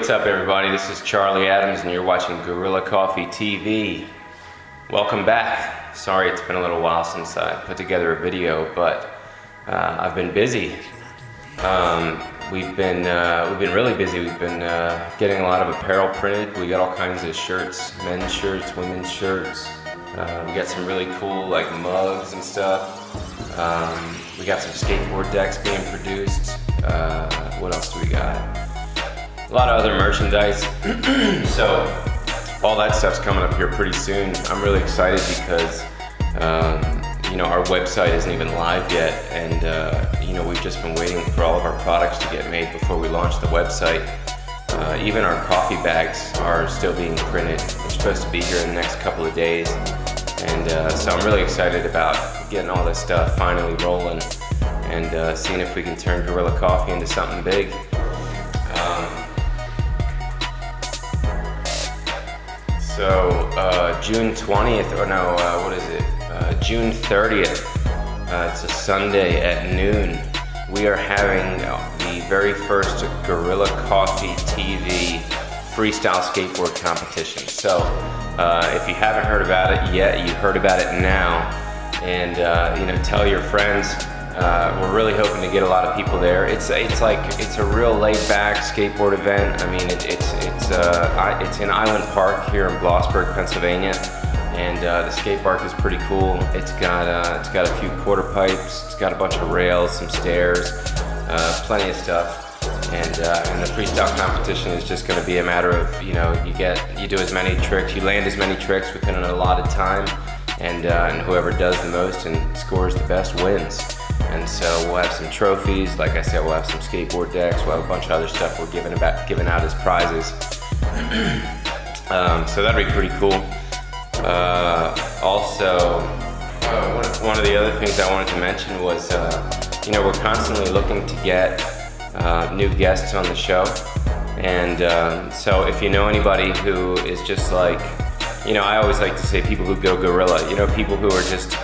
what's up everybody? This is Charlie Adams and you're watching Guerrilla Coffee TV. Welcome back. Sorry it's been a little while since I put together a video, but I've been busy. We've been really busy. We've been getting a lot of apparel printed. We got all kinds of shirts, men's shirts, women's shirts. We got some really cool like mugs and stuff. We got some skateboard decks being produced. What else do we got? A lot of other merchandise. So all that stuff's coming up here pretty soon. I'm really excited because you know, our website isn't even live yet, and you know, we've just been waiting for all of our products to get made before we launch the website. Even our coffee bags are still being printed. They're supposed to be here in the next couple of days, and so I'm really excited about getting all this stuff finally rolling and seeing if we can turn Guerrilla Coffee into something big. So June 20th, or no, what is it? June 30th, it's a Sunday at noon. We are having the very first Guerrilla Coffee TV freestyle skateboard competition. So if you haven't heard about it yet, you heard about it now, and you know, tell your friends. We're really hoping to get a lot of people there. It's a real laid-back skateboard event. I mean, it's in Island Park here in Blossburg, Pennsylvania, and the skate park is pretty cool. It's got a few quarter pipes. It's got a bunch of rails, some stairs, plenty of stuff, and the freestyle competition is just going to be a matter of, you know, you do as many tricks, you land as many tricks within an allotted time, and whoever does the most and scores the best wins. And so we'll have some trophies. Like I said, we'll have some skateboard decks. We'll have a bunch of other stuff we're giving out as prizes. So that'd be pretty cool. Also, one of the other things I wanted to mention was, you know, we're constantly looking to get new guests on the show. And so if you know anybody who is just like, you know, I always like to say people who go guerrilla. You know, people who are just,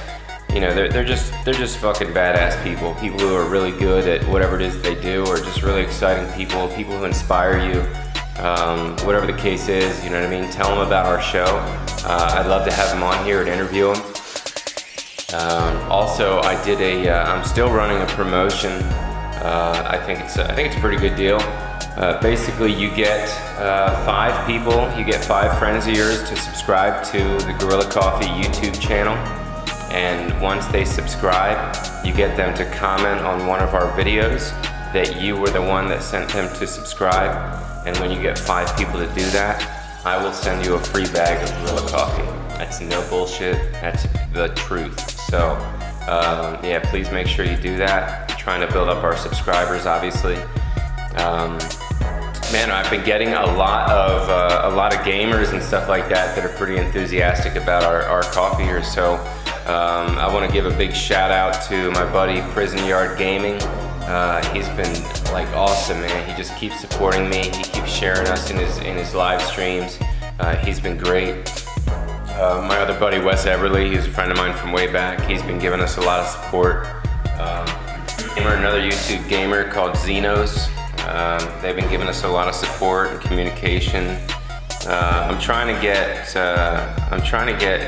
you know, they're just fucking badass people. People who are really good at whatever it is they do, or just really exciting people. People who inspire you. Whatever the case is, you know what I mean. Tell them about our show. I'd love to have them on here and interview them. Also, I'm still running a promotion. I think it's a pretty good deal. Basically, you get 5 people. You get 5 friends of yours to subscribe to the Guerrilla Coffee YouTube channel. And once they subscribe, you get them to comment on one of our videos that you were the one that sent them to subscribe. And when you get 5 people to do that, I will send you a free bag of Guerrilla Coffee. That's no bullshit, that's the truth. So yeah, please make sure you do that. We're trying to build up our subscribers, obviously. Man, I've been getting a lot of gamers and stuff like that are pretty enthusiastic about our coffee here. So I want to give a big shout out to my buddy Prison Yard Gaming. He's been like awesome, man. He just keeps supporting me. He keeps sharing us in his live streams. He's been great. My other buddy Wes Everly, who's a friend of mine from way back, he's been giving us a lot of support. Another YouTube gamer called Xenos. They've been giving us a lot of support and communication. I'm trying to get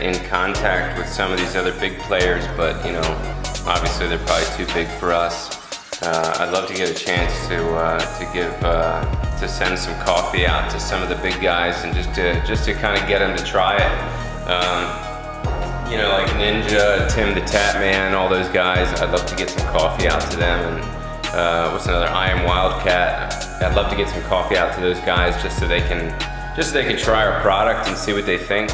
in contact with some of these other big players, but you know, obviously they're probably too big for us. I'd love to get a chance to send some coffee out to some of the big guys, and just to kind of get them to try it. You know, like Ninja, Tim the Tap Man, all those guys. I'd love to get some coffee out to them. And what's another? I Am Wildcat. I'd love to get some coffee out to those guys just so they can try our product and see what they think.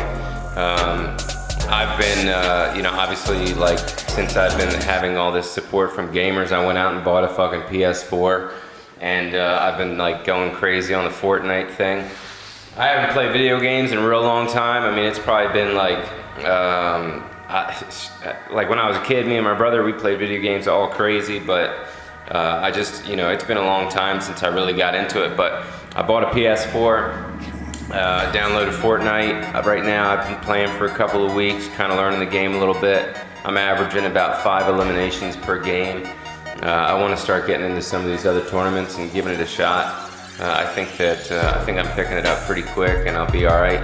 I've been, you know, obviously, like, since I've been having all this support from gamers, I went out and bought a fucking PS4, and I've been like going crazy on the Fortnite thing. I haven't played video games in a real long time. I mean, it's probably been like when I was a kid, me and my brother, we played video games all crazy, but I just, you know, it's been a long time since I really got into it. But I bought a PS4, downloaded Fortnite. Right now I've been playing for a couple of weeks, kind of learning the game a little bit. I'm averaging about 5 eliminations per game. I want to start getting into some of these other tournaments and giving it a shot. I think I'm picking it up pretty quick, and I'll be all right.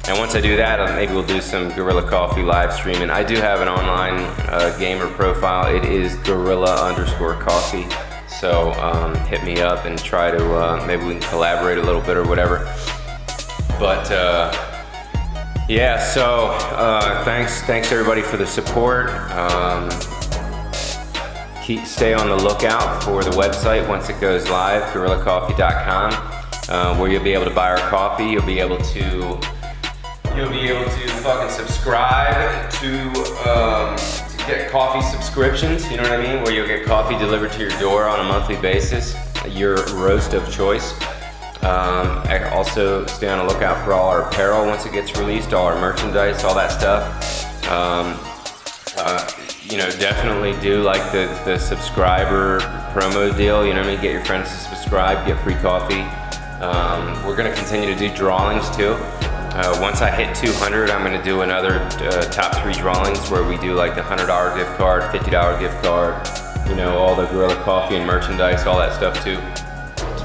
And once I do that, maybe we'll do some Guerrilla Coffee live streaming. I do have an online gamer profile. It is Guerrilla_coffee. So hit me up and try to, maybe we can collaborate a little bit or whatever. But yeah, so thanks everybody for the support. Stay on the lookout for the website once it goes live, guerillacoffee.com, where you'll be able to buy our coffee. You'll be able to fucking subscribe to get coffee subscriptions, you know what I mean? Where you'll get coffee delivered to your door on a monthly basis, your roast of choice. I also stay on the lookout for all our apparel once it gets released, all our merchandise, all that stuff. You know, definitely do like the subscriber promo deal, you know what I mean? Get your friends to subscribe, get free coffee. We're gonna continue to do drawings too. Once I hit 200, I'm gonna do another top 3 drawings where we do like the $100 gift card, $50 gift card, you know, all the Guerrilla Coffee and merchandise, all that stuff too.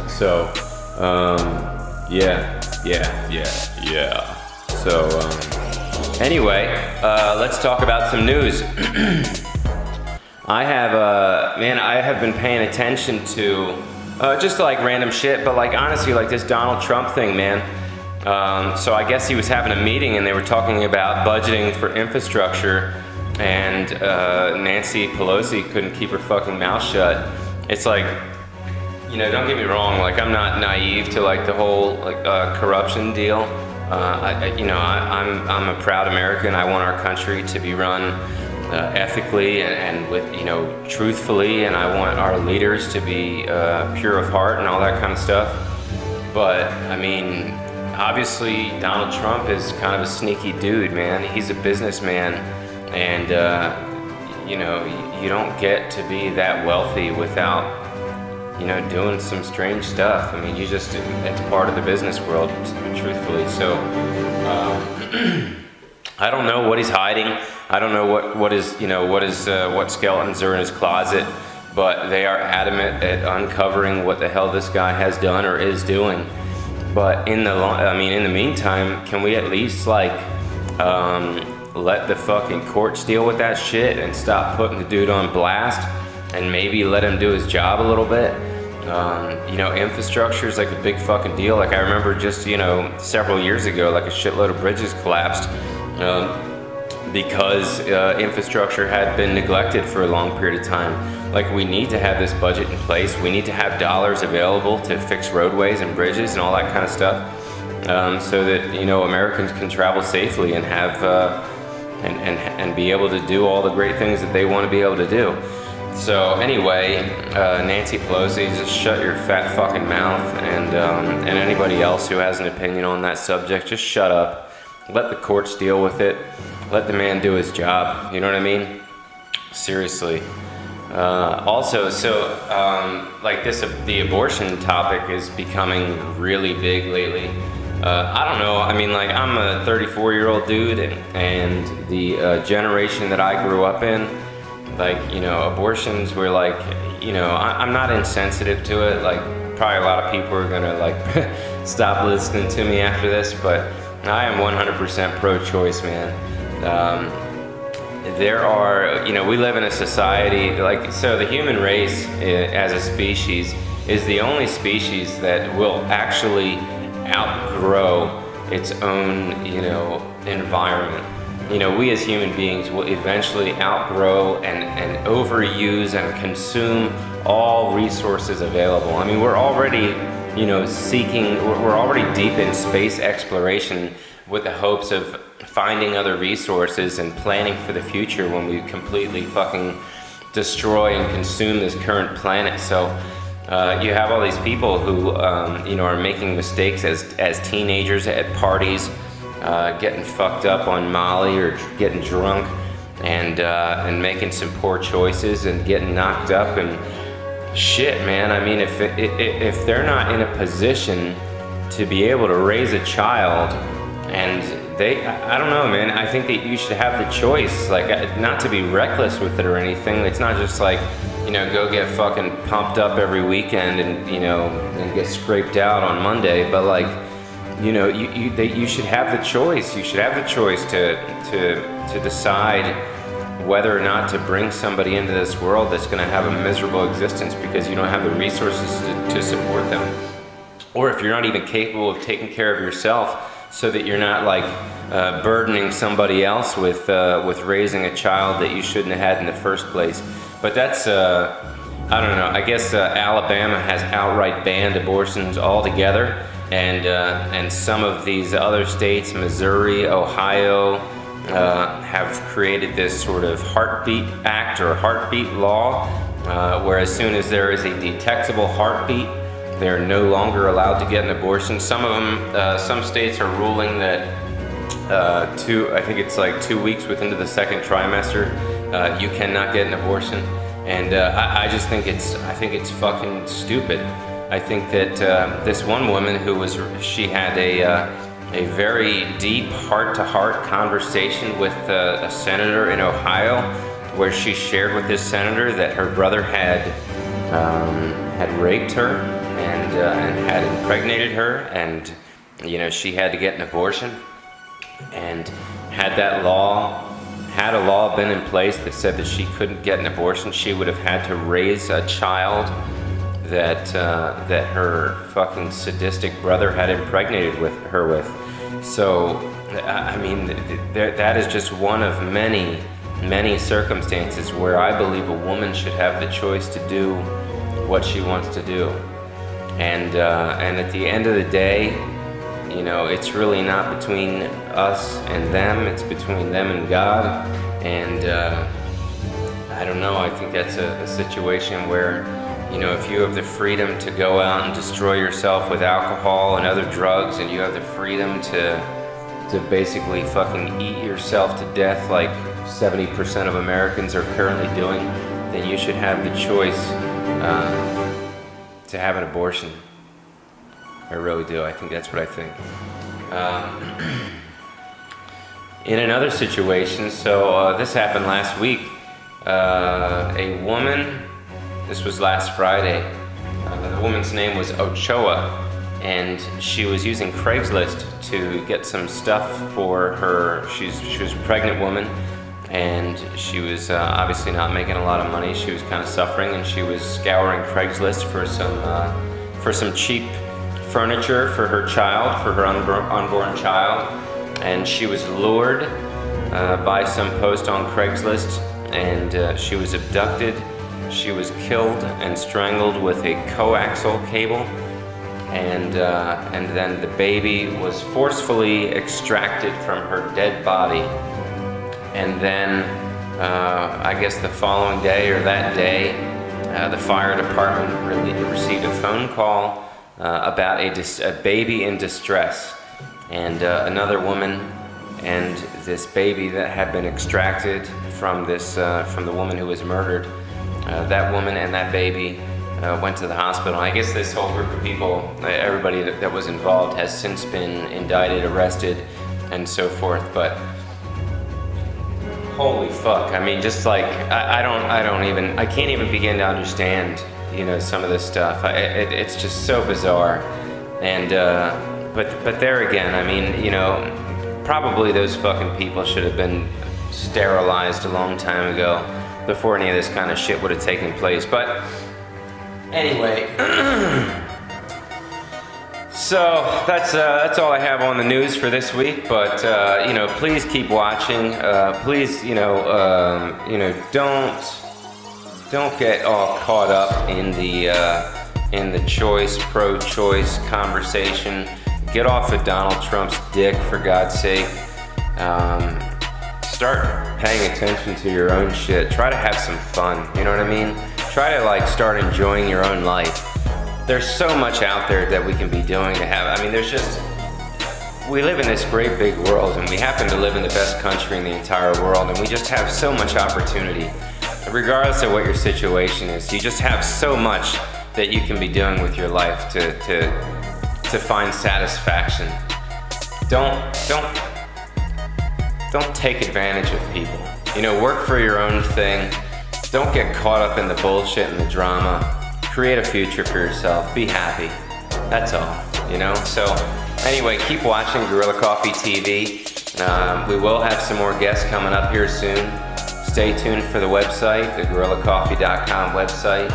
So, yeah. So, anyway, let's talk about some news. I have been paying attention to just like random shit, but like honestly, like this Donald Trump thing, man. So I guess he was having a meeting and they were talking about budgeting for infrastructure, and Nancy Pelosi couldn't keep her fucking mouth shut. It's like, you know, don't get me wrong, like I'm not naive to like the whole like corruption deal. I'm a proud American. I want our country to be run ethically and with, you know, truthfully, and I want our leaders to be pure of heart and all that kind of stuff. But I mean, obviously Donald Trump is kind of a sneaky dude, man. He's a businessman, and you know, you don't get to be that wealthy without, you know, doing some strange stuff. I mean, it's part of the business world, truthfully. So I don't know what he's hiding. I don't know what skeletons are in his closet, but they are adamant at uncovering what the hell this guy has done or is doing. But in the meantime, can we at least like let the fucking courts deal with that shit and stop putting the dude on blast, and maybe let him do his job a little bit? You know, infrastructure is like a big fucking deal. Like I remember just, you know, several years ago, like a shitload of bridges collapsed because infrastructure had been neglected for a long period of time. Like, we need to have this budget in place. We need to have dollars available to fix roadways and bridges and all that kind of stuff, so that, you know, Americans can travel safely and have and be able to do all the great things that they want to be able to do. So anyway, Nancy Pelosi, just shut your fat fucking mouth, and anybody else who has an opinion on that subject, just shut up. Let the courts deal with it. Let the man do his job. You know what I mean? Seriously. Also, so like the abortion topic is becoming really big lately. I don't know. I mean, like, I'm a 34-year-old dude, and the generation that I grew up in, like, you know, abortions were like, you know, I'm not insensitive to it. Like, probably a lot of people are gonna like stop listening to me after this, but I am 100% pro-choice, man. There are, you know, we live in a society, like, so the human race as a species is the only species that will actually outgrow its own, you know, environment. You know, we as human beings will eventually outgrow and overuse and consume all resources available. I mean, we're already, you know, we're already deep in space exploration with the hopes of finding other resources and planning for the future when we completely fucking destroy and consume this current planet. So you have all these people who, you know, are making mistakes as teenagers at parties, getting fucked up on Molly or getting drunk, and making some poor choices and getting knocked up and shit, man. I mean, if they're not in a position to be able to raise a child, and I don't know, man. I think that you should have the choice, like, not to be reckless with it or anything. It's not just like, you know, go get fucking pumped up every weekend and, you know, and get scraped out on Monday. But like, you know, you should have the choice. You should have the choice to decide whether or not to bring somebody into this world that's going to have a miserable existence because you don't have the resources to support them. Or if you're not even capable of taking care of yourself, so that you're not like burdening somebody else with raising a child that you shouldn't have had in the first place. But that's, I don't know, I guess Alabama has outright banned abortions altogether, and some of these other states, Missouri, Ohio, have created this sort of heartbeat act or heartbeat law, where as soon as there is a detectable heartbeat, they're no longer allowed to get an abortion. Some of them, some states are ruling that I think it's like 2 weeks within the second trimester, you cannot get an abortion. And I just think it's fucking stupid. I think that this one woman she had a very deep heart-to-heart conversation with a senator in Ohio, where she shared with this senator that her brother had raped her and had impregnated her, and you know, she had to get an abortion. And had a law been in place that said that she couldn't get an abortion, she would have had to raise a child that her fucking sadistic brother had impregnated her with. So I mean, that is just one of many circumstances where I believe a woman should have the choice to do what she wants to do. And at the end of the day, you know, it's really not between us and them, it's between them and God. And I don't know, I think that's a situation where, you know, if you have the freedom to go out and destroy yourself with alcohol and other drugs, and you have the freedom to basically fucking eat yourself to death like 70% of Americans are currently doing, then you should have the choice to have an abortion. I really do. I think that's what I think. In another situation, so this happened last week. A woman, this was last Friday, the woman's name was Ochoa, and she was using Craigslist to get some stuff for her. She was a pregnant woman, and she was obviously not making a lot of money. She was kind of suffering, and she was scouring Craigslist for some cheap furniture for her child, for her unborn child. And she was lured by some post on Craigslist, and she was abducted. She was killed and strangled with a coaxial cable, and then the baby was forcefully extracted from her dead body. And then, I guess the following day or that day, the fire department received a phone call about a baby in distress, and another woman and this baby that had been extracted from the woman who was murdered. That woman and that baby went to the hospital. I guess this whole group of people, everybody that was involved, has since been indicted, arrested, and so forth. But holy fuck! I mean, just like I can't even begin to understand, you know, some of this stuff. It's just so bizarre. And but there again, I mean, you know, probably those fucking people should have been sterilized a long time ago, before any of this kind of shit would have taken place. But anyway, so that's all I have on the news for this week. But you know, please keep watching. Please, you know, don't get all caught up in the pro-choice conversation. Get off of Donald Trump's dick, for God's sake. Start paying attention to your own shit. Try to have some fun, you know what I mean? Try to like start enjoying your own life. There's so much out there that we can be doing to have, I mean, we live in this great big world, and we happen to live in the best country in the entire world, and we just have so much opportunity. Regardless of what your situation is, you just have so much that you can be doing with your life to find satisfaction. Don't take advantage of people. You know, work for your own thing. don't get caught up in the bullshit and the drama. Create a future for yourself. Be happy. That's all, you know? So anyway, keep watching Guerrilla Coffee TV. We will have some more guests coming up here soon. Stay tuned for the website, the GuerrillaCoffee.com website.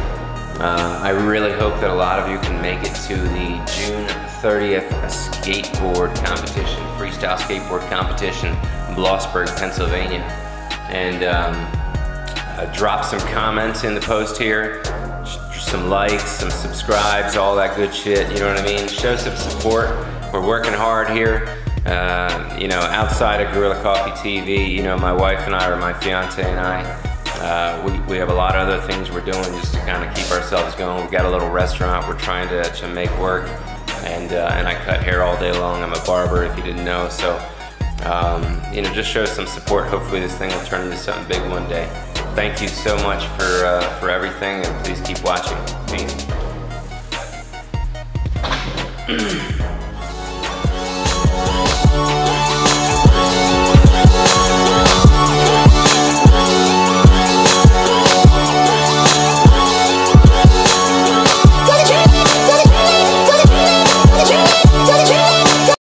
I really hope that a lot of you can make it to the June 30th skateboard competition, freestyle skateboard competition in Blossburg, Pennsylvania. And drop some comments in the post here, some likes, some subscribes, all that good shit, you know what I mean? Show some support. We're working hard here. You know, outside of Guerrilla Coffee TV, you know, my wife and I, or my fiance and I, we have a lot of other things we're doing just to kind of keep ourselves going. We've got a little restaurant we're trying to make work, and I cut hair all day long. I'm a barber, if you didn't know. So, you know, just show some support. Hopefully this thing will turn into something big one day. Thank you so much for everything, and please keep watching. Peace.